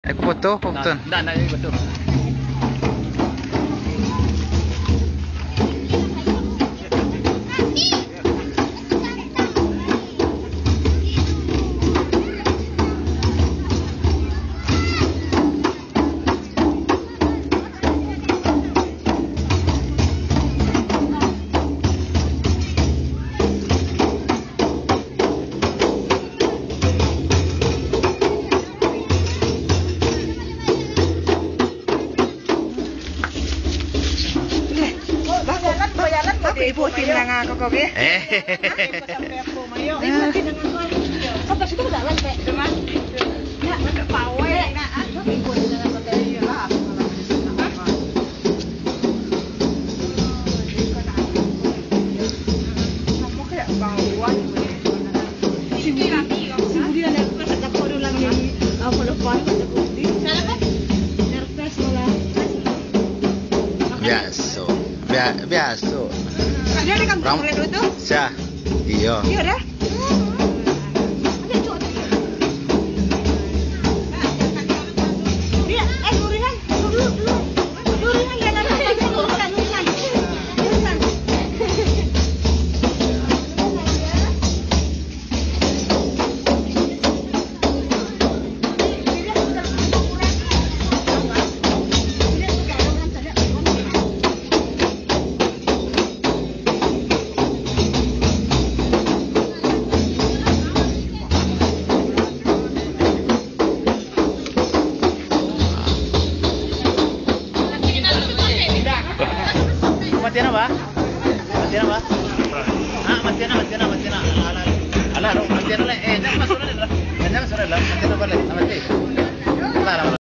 Aku foto, aku foto. Enggak, betul. Ibu tinang ako kobe. Sampai situ udah lantai, teman. Ya, enggak pawe. Ibu tinang ako tayo lah. Kamu kayak bawaan. Si dia nak pasang kodo lang ni. Apa lepas pasang kodo. Salah kan? Nervous malah. Biasa. Biasa. Dia di kampung mulai dulu tuh. Siya. Iyo. Iya dah. Dia, lurihan, lurihan ya nanti lurihan. Matian apa? Matian apa? Ah, matian. Alah, matian lah. Jangan masuk lah. Jangan masuk lah. Matian apa lagi? Mati. Alah.